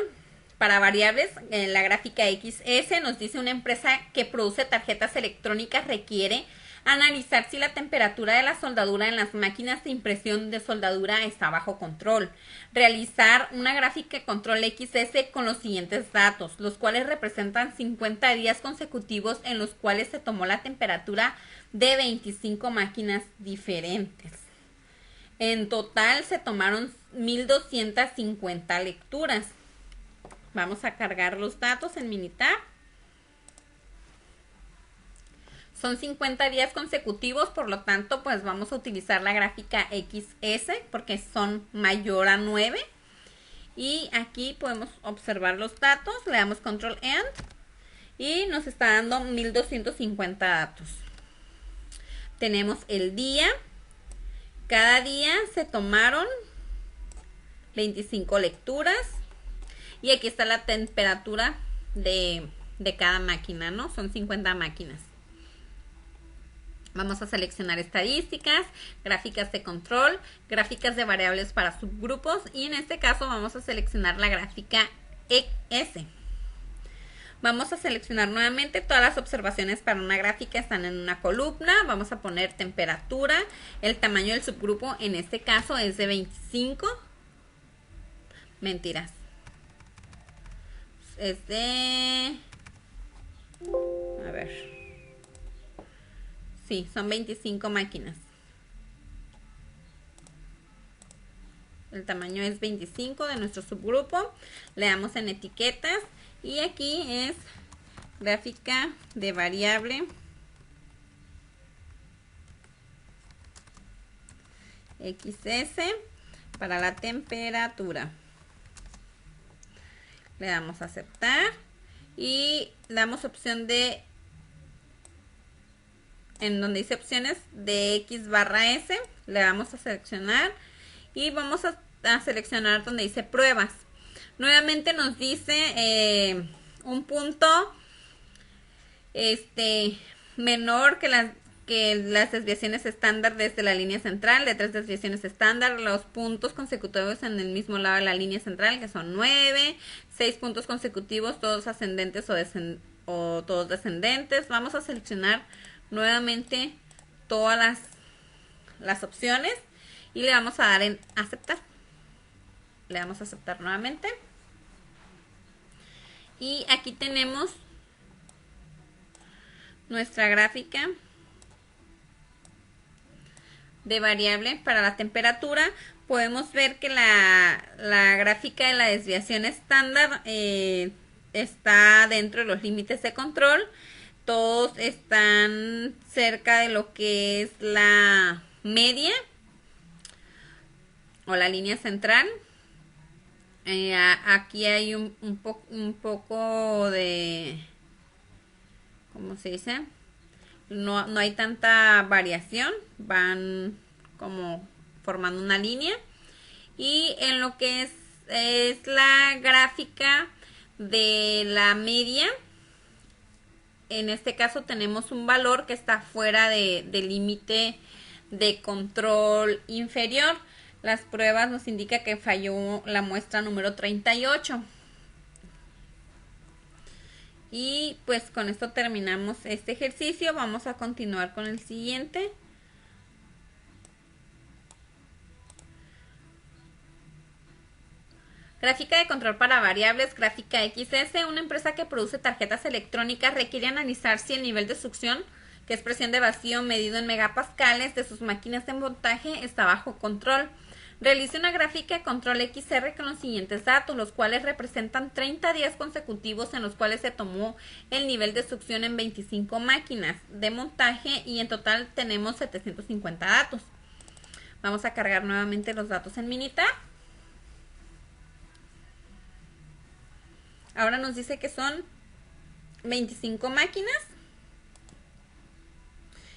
para variables. En la gráfica XS nos dice una empresa que produce tarjetas electrónicas requiere analizar si la temperatura de la soldadura en las máquinas de impresión de soldadura está bajo control. Realizar una gráfica de control XS con los siguientes datos, los cuales representan 50 días consecutivos en los cuales se tomó la temperatura de 25 máquinas diferentes. En total se tomaron 1250 lecturas. Vamos a cargar los datos en Minitab. Son 50 días consecutivos, por lo tanto, pues vamos a utilizar la gráfica XS porque son mayor a 9. Y aquí podemos observar los datos, le damos Control End y nos está dando 1250 datos. Tenemos el día. Cada día se tomaron 25 lecturas. Y aquí está la temperatura de cada máquina, ¿no? Son 50 máquinas. Vamos a seleccionar estadísticas, gráficas de control, gráficas de variables para subgrupos y en este caso vamos a seleccionar la gráfica S. Vamos a seleccionar nuevamente todas las observaciones para una gráfica están en una columna. Vamos a poner temperatura, el tamaño del subgrupo en este caso es de 25. Mentiras. Es de... A ver... Sí, son 25 máquinas. El tamaño es 25 de nuestro subgrupo. Le damos en etiquetas. Y aquí es gráfica de variable XS para la temperatura. Le damos a aceptar. Y damos opción de... En donde dice opciones de X/S, le vamos a seleccionar y vamos a seleccionar donde dice pruebas. Nuevamente nos dice un punto menor que las desviaciones estándar desde la línea central, de 3 desviaciones estándar, los puntos consecutivos en el mismo lado de la línea central, que son 9, 6 puntos consecutivos, todos ascendentes o todos descendentes. Vamos a seleccionar nuevamente todas las opciones y le vamos a dar en aceptar. Le damos a aceptar nuevamente. Y aquí tenemos nuestra gráfica de variable para la temperatura. Podemos ver que la gráfica de la desviación estándar está dentro de los límites de control. Todos están cerca de lo que es la media o la línea central. Aquí hay un poco de... ¿Cómo se dice? No hay tanta variación. Van como formando una línea. Y en lo que es la gráfica de la media, en este caso tenemos un valor que está fuera del límite de control inferior. Las pruebas nos indica que falló la muestra número 38. Y pues con esto terminamos este ejercicio. Vamos a continuar con el siguiente. Gráfica de control para variables, gráfica XS. Una empresa que produce tarjetas electrónicas requiere analizar si el nivel de succión, que es presión de vacío medido en megapascales, de sus máquinas de montaje está bajo control. Realice una gráfica de control XR con los siguientes datos, los cuales representan 30 días consecutivos en los cuales se tomó el nivel de succión en 25 máquinas de montaje y en total tenemos 750 datos. Vamos a cargar nuevamente los datos en Minitab. Ahora nos dice que son 25 máquinas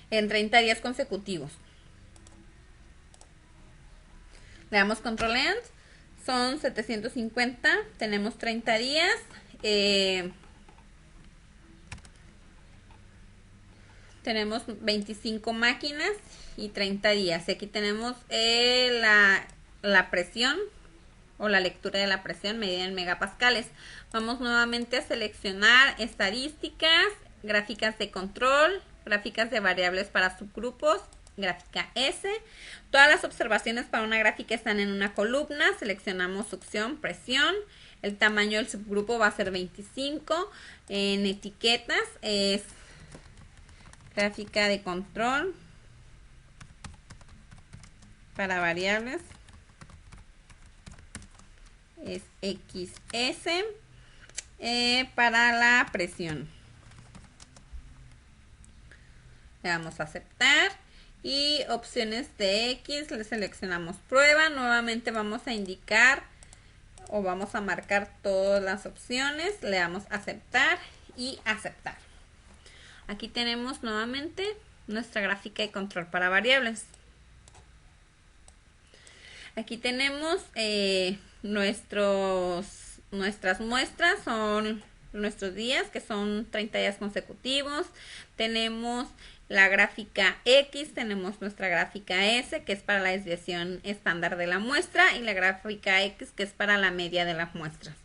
en 30 días consecutivos. Le damos control end. Son 750. Tenemos 30 días. Tenemos 25 máquinas y 30 días. Y aquí tenemos la presión o la lectura de la presión medida en megapascales. Vamos nuevamente a seleccionar estadísticas, gráficas de control, gráficas de variables para subgrupos, gráfica S. Todas las observaciones para una gráfica están en una columna. Seleccionamos succión, presión. El tamaño del subgrupo va a ser 25. En etiquetas es gráfica de control para variables. Es XS para la presión. Le damos a aceptar y opciones de X, le seleccionamos prueba. Nuevamente vamos a indicar o vamos a marcar todas las opciones. Le damos a aceptar y aceptar. Aquí tenemos nuevamente nuestra gráfica de control para variables. Aquí tenemos nuestras muestras, son nuestros días, que son 30 días consecutivos. Tenemos la gráfica X, tenemos nuestra gráfica S, que es para la desviación estándar de la muestra, y la gráfica X, que es para la media de las muestras.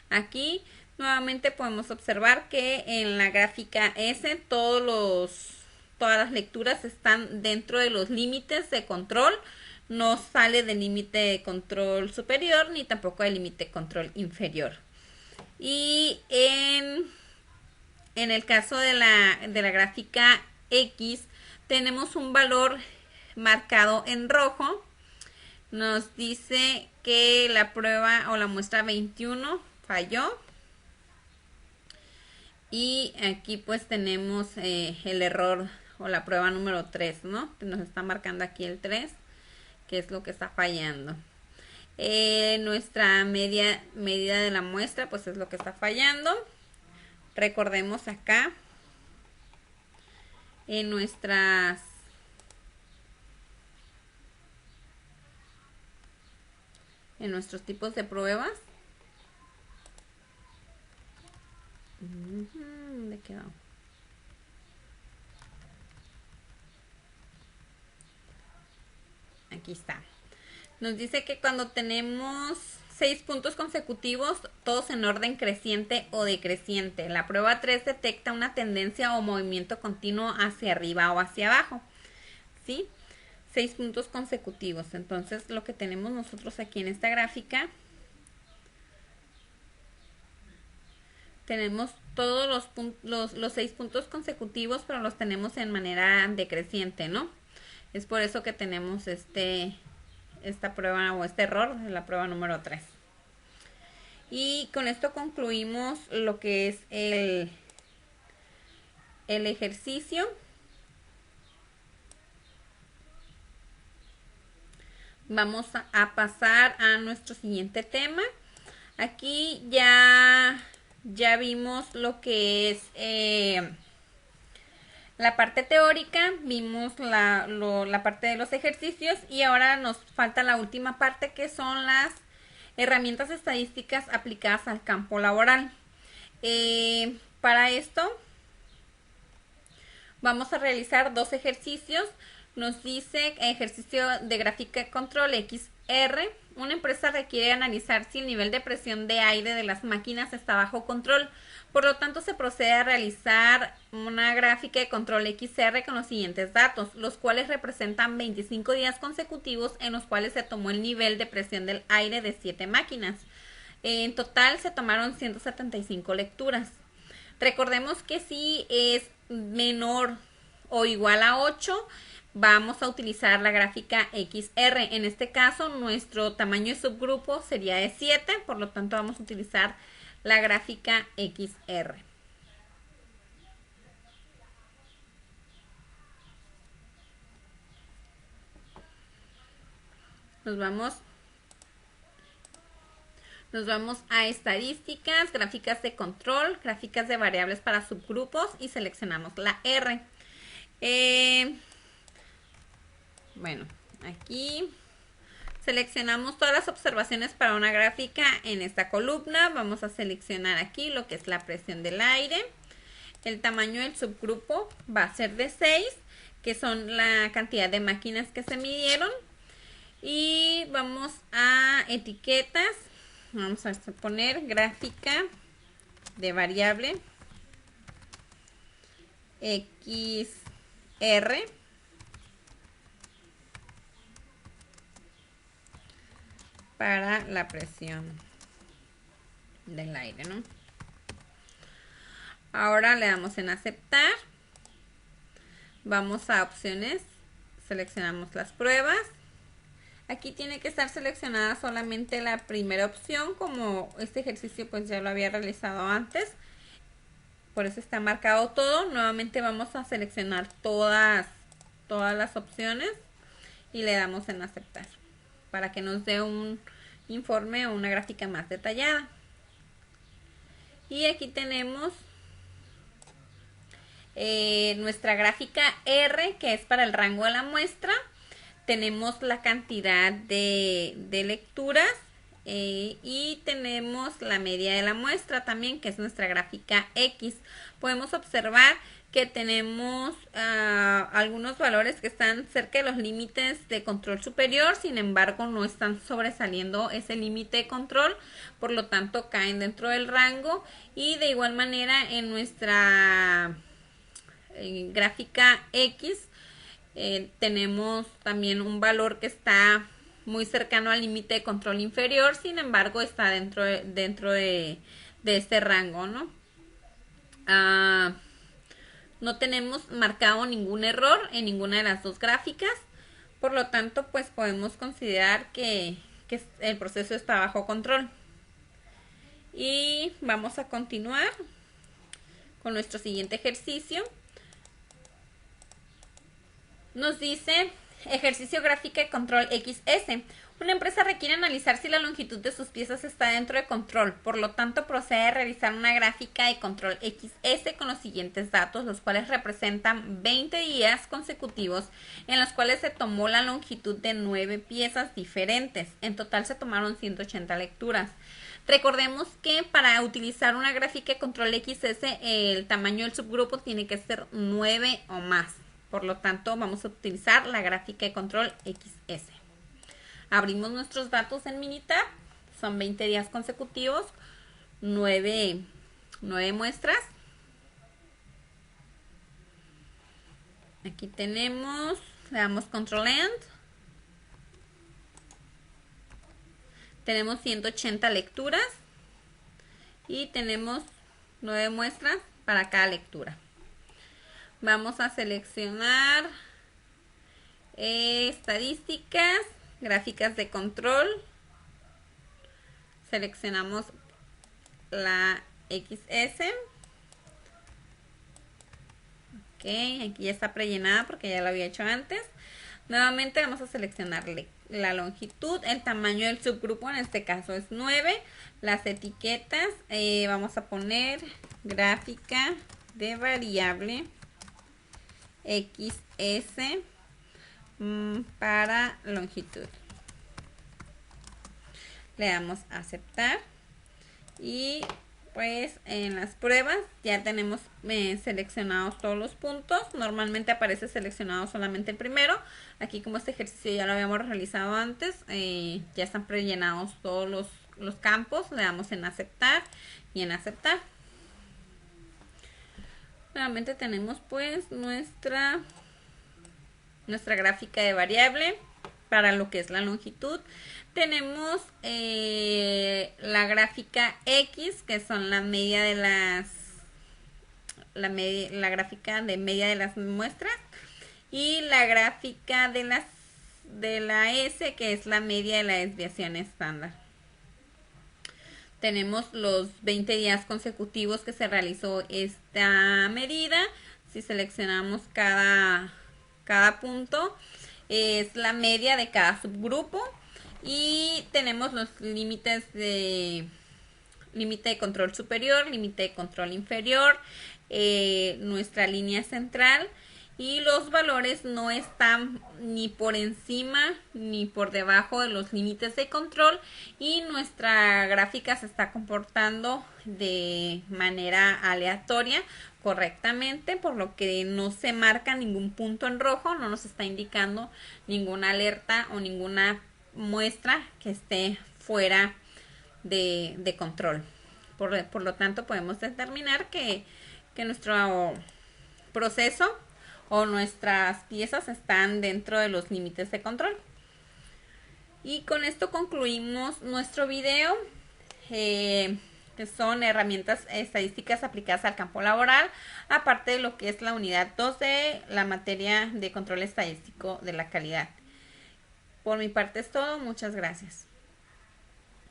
Aquí nuevamente podemos observar que en la gráfica S todas las lecturas están dentro de los límites de control. No sale del límite de control superior ni tampoco del límite de control inferior. Y en el caso de la gráfica X tenemos un valor marcado en rojo. Nos dice que la prueba o la muestra 21 falló. Y aquí pues tenemos el error o la prueba número 3, ¿no? Nos está marcando aquí el 3, que es lo que está fallando. Nuestra medida de la muestra pues es lo que está fallando. Recordemos acá en nuestros tipos de pruebas. ¿Dónde quedó? Aquí está. Nos dice que cuando tenemos 6 puntos consecutivos, todos en orden creciente o decreciente, la prueba 3 detecta una tendencia o movimiento continuo hacia arriba o hacia abajo. ¿Sí? 6 puntos consecutivos. Entonces, lo que tenemos nosotros aquí en esta gráfica, tenemos todos los 6 puntos consecutivos, pero los tenemos en manera decreciente, ¿no? Es por eso que tenemos esta prueba o este error de la prueba número 3. Y con esto concluimos lo que es el ejercicio. Vamos a pasar a nuestro siguiente tema. Aquí ya vimos lo que es la parte teórica, vimos la parte de los ejercicios, y ahora nos falta la última parte, que son las herramientas estadísticas aplicadas al campo laboral. Para esto vamos a realizar 2 ejercicios. Nos dice ejercicio de gráfica de control XR. Una empresa requiere analizar si el nivel de presión de aire de las máquinas está bajo control. Por lo tanto, se procede a realizar una gráfica de control XR con los siguientes datos, los cuales representan 25 días consecutivos en los cuales se tomó el nivel de presión del aire de 7 máquinas. En total se tomaron 175 lecturas. Recordemos que si es menor o igual a 8, vamos a utilizar la gráfica XR. En este caso, nuestro tamaño de subgrupo sería de 7, por lo tanto vamos a utilizar la gráfica XR. Nos vamos a estadísticas, gráficas de control, gráficas de variables para subgrupos, y seleccionamos la R. Bueno, aquí seleccionamos todas las observaciones para una gráfica en esta columna. Vamos a seleccionar aquí lo que es la presión del aire. El tamaño del subgrupo va a ser de 6, que son la cantidad de máquinas que se midieron. Y vamos a etiquetas. Vamos a poner gráfica de variable XR para la presión del aire, ¿no? Ahora le damos en aceptar. Vamos a opciones, seleccionamos las pruebas. Aquí tiene que estar seleccionada solamente la primera opción, como este ejercicio pues ya lo había realizado antes. Por eso está marcado todo. Nuevamente vamos a seleccionar todas las opciones y le damos en aceptar, para que nos dé un informe o una gráfica más detallada. Y aquí tenemos nuestra gráfica R, que es para el rango de la muestra. Tenemos la cantidad de lecturas y tenemos la media de la muestra también, que es nuestra gráfica X. Podemos observar que tenemos algunos valores que están cerca de los límites de control superior, sin embargo no están sobresaliendo ese límite de control, por lo tanto caen dentro del rango. Y de igual manera en nuestra gráfica X tenemos también un valor que está muy cercano al límite de control inferior, sin embargo está dentro de este rango, ¿no? No tenemos marcado ningún error en ninguna de las dos gráficas, por lo tanto pues podemos considerar que el proceso está bajo control. Y vamos a continuar con nuestro siguiente ejercicio. Nos dice ejercicio gráfica de control XS. Una empresa requiere analizar si la longitud de sus piezas está dentro de control, por lo tanto procede a realizar una gráfica de control XS con los siguientes datos, los cuales representan 20 días consecutivos en los cuales se tomó la longitud de 9 piezas diferentes. En total se tomaron 180 lecturas. Recordemos que para utilizar una gráfica de control XS el tamaño del subgrupo tiene que ser 9 o más. Por lo tanto, vamos a utilizar la gráfica de control XS. Abrimos nuestros datos en Minitab. Son 20 días consecutivos, 9 muestras. Aquí tenemos, le damos Control End. Tenemos 180 lecturas y tenemos 9 muestras para cada lectura. Vamos a seleccionar estadísticas, gráficas de control. Seleccionamos la XS. Ok, aquí ya está prellenada porque ya lo había hecho antes. Nuevamente vamos a seleccionarle la longitud, el tamaño del subgrupo, en este caso es 9. Las etiquetas, vamos a poner gráfica de variable XS para longitud. Le damos a aceptar y pues en las pruebas ya tenemos seleccionados todos los puntos. Normalmente aparece seleccionado solamente el primero. Aquí, como este ejercicio ya lo habíamos realizado antes, ya están prellenados todos los campos. Le damos en aceptar y en aceptar. Nuevamente tenemos pues nuestra gráfica de variable para lo que es la longitud. Tenemos la gráfica X, que son la media de la gráfica de media de las muestras, y la gráfica de la S, que es la media de la desviación estándar. Tenemos los 20 días consecutivos que se realizó esta medida. Si seleccionamos cada punto, es la media de cada subgrupo. Y tenemos los límites de límite de control superior, límite de control inferior, nuestra línea central. Y los valores no están ni por encima ni por debajo de los límites de control, y nuestra gráfica se está comportando de manera aleatoria correctamente, por lo que no se marca ningún punto en rojo, no nos está indicando ninguna alerta o ninguna muestra que esté fuera de control. Por lo tanto, podemos determinar que nuestro proceso o nuestras piezas están dentro de los límites de control. Y con esto concluimos nuestro video, que son herramientas estadísticas aplicadas al campo laboral, aparte de lo que es la unidad 2 de la materia de control estadístico de la calidad. Por mi parte es todo, muchas gracias.